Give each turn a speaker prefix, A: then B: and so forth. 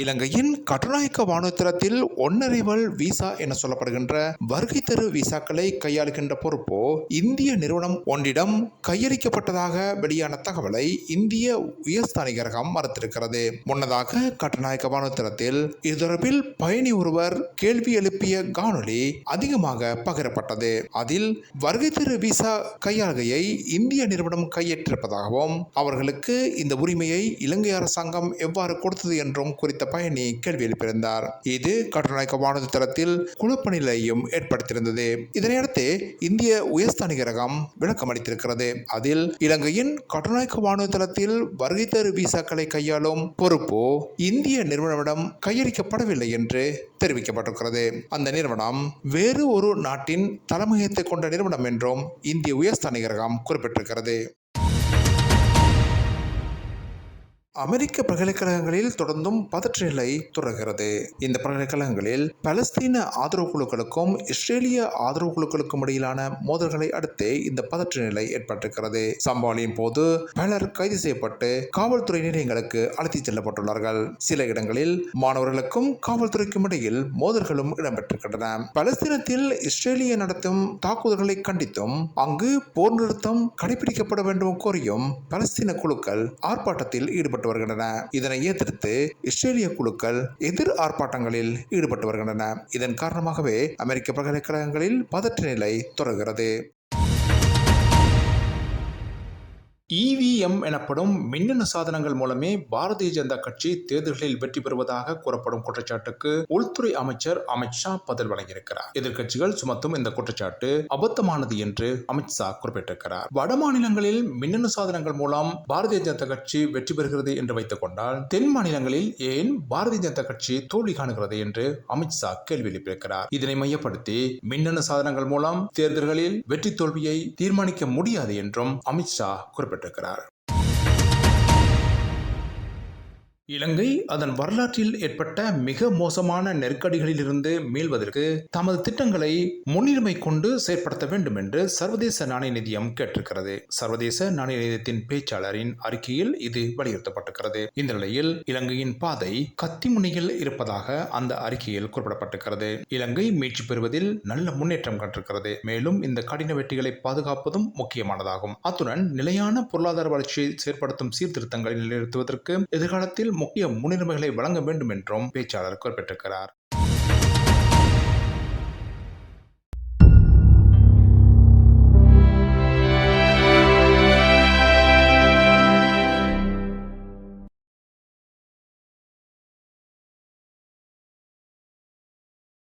A: இலங்கையின் கட்டுநாயக்க வானுத்தரத்தில் ஒன்னரைவல் விசா என சொல்லப்படுகின்ற வருகை தரு விசாக்களை கையாளுகின்ற பொறுப்போ இந்திய நிறுவனம் ஒன்றிடம் கையளிக்கப்பட்டதாக வெளியான தகவலை இந்திய உயர்ஸ்தானிகரகம் மறுத்திருக்கிறது. முன்னதாக கட்டுநாயக்க வானுத்தரத்தில் இது தொடர்பில் பயணி ஒருவர் கேள்வி எழுப்பிய காணொலி அதிகமாக பகிரப்பட்டது. அதில் வருகை தரு விசா கையாளுகையை இந்திய நிறுவனம் கையேற்றிருப்பதாகவும் அவர்களுக்கு இந்த உரிமையை இலங்கை அரசாங்கம் எவ்வாறு கொடுத்தது என்றும் குறித்த பயணி கேள்வி எழுப்பியிருந்தார். இது கட்டுநாயக்க வானுத்தரத்தில் குழப்ப நிலையையும் ஏற்படுத்தியிருந்தது. இதனையடுத்து இந்திய உயர்ஸ்தானிகரகம் விளக்கம் அளித்திருக்கிறது. அதில் இலங்கையின் கட்டுநாயக்க வானுத்தரத்தில் வருகை தரு விசாக்களை கையாளும் பொறுப்பு இந்திய நிறுவனமிடம் கையளிக்கப்படவில்லை என்று தெரிவிக்கப்பட்டிருக்கிறது. அந்த நிறுவனம் வேறு ஒரு நாட்டின் தலைமையகத்தை கொண்ட நிறுவனம் என்றும் இந்திய உயர்ஸ்தானிகரகம் குறிப்பிட்டிருக்கிறது. அமெரிக்க பல்கலைக்கழகங்களில் தொடர்ந்தும் பதற்ற நிலை தொடர்கிறது. இந்த பல்கலைக்கழகங்களில் பலஸ்தீன ஆதரவு குழுக்களுக்கும் இஸ்ரேலிய ஆதரவு குழுக்களுக்கும் இடையிலான மோதல்களை அடுத்து இந்த பதற்ற நிலை ஏற்பட்டிருக்கிறது. சம்பவங்களின் போது பலர் கைது செய்யப்பட்டு காவல்துறை நிலையங்களுக்கு அழைத்துச் செல்லப்பட்டுள்ளார்கள். சில இடங்களில் மாணவர்களுக்கும் காவல்துறைக்கும் இடையில் மோதல்களும் இடம்பெற்றிருக்கின்றன. பலஸ்தீனத்தில் இஸ்ரேலிய நடத்தும் தாக்குதல்களை கண்டித்தும் அங்கு போர் நிறுத்தம் கடைபிடிக்கப்பட வேண்டும் கோரியும் பலஸ்தீன குழுக்கள் ஆர்ப்பாட்டத்தில் ஈடுபட்டு வருகின்றன. இதனை எதிர்த்து இஸ்ரேலிய குழுக்கள் எதிர் ஆர்ப்பாட்டங்களில் ஈடுபட்டு வருகின்றன. இதன் காரணமாகவே அமெரிக்க பல்கலைக்கழகங்களில் பதற்ற நிலை தொடர்கிறது. EVM எனப்படும் மின்னணு சாதனங்கள் மூலமே பாரதிய ஜனதா கட்சி தேர்தல்களில் வெற்றி பெறுவதாக கூறப்படும் குற்றச்சாட்டுக்கு உள்துறை அமைச்சர் அமித் ஷா பதில் வழங்கியிருக்கிறார். எதிர்க்கட்சிகள் சுமத்தும் இந்த குற்றச்சாட்டு அபத்தமானது என்று அமித் ஷா குறிப்பிட்டிருக்கிறார். வட மாநிலங்களில் மின்னணு சாதனங்கள் மூலம் பாரதிய ஜனதா கட்சி வெற்றி பெறுகிறது என்று வைத்துக் கொண்டால் தென் மாநிலங்களில் ஏன் பாரதிய ஜனதா கட்சி தோல்வி காணுகிறது என்று அமித் ஷா கேள்வி எழுப்பியிருக்கிறார். இதனை மையப்படுத்தி மின்னணு சாதனங்கள் மூலம் தேர்தல்களில் வெற்றி தோல்வியை தீர்மானிக்க முடியாது என்றும் அமித் ஷா குறிப்பிட்டார். இலங்கை அதன் வரலாற்றில் ஏற்பட்ட மிக மோசமான நெருக்கடிகளில் இருந்து மீள்வதற்கு தமது திட்டங்களை முன்னுரிமை கொண்டு செயற்படுத்த வேண்டும் என்று சர்வதேச நாணய நிதியம் கேட்டிருக்கிறது. சர்வதேச நாணய நிதியத்தின் பேச்சாளரின் அறிக்கையில் இது வலியுறுத்தப்பட்டிருக்கிறது. இந்த நிலையில் இலங்கையின் பாதை கத்திமுனையில் இருப்பதாக அந்த அறிக்கையில் குறிப்பிடப்பட்டிருக்கிறது. இலங்கை மீட்சி பெறுவதில் நல்ல முன்னேற்றம் கண்டிருக்கிறது. மேலும் இந்த கடின வெற்றிகளை பாதுகாப்பதும் முக்கியமானதாகும். அத்துடன் நிலையான பொருளாதார வளர்ச்சியை செயற்படுத்தும் சீர்திருத்தங்களை நிலைநிறுத்துவதற்கு எதிர்காலத்தில் முக்கிய முன்னுரிமைகளை வழங்க வேண்டும் என்றும் பேச்சாளர் குறிப்பிட்டிருக்கிறார்.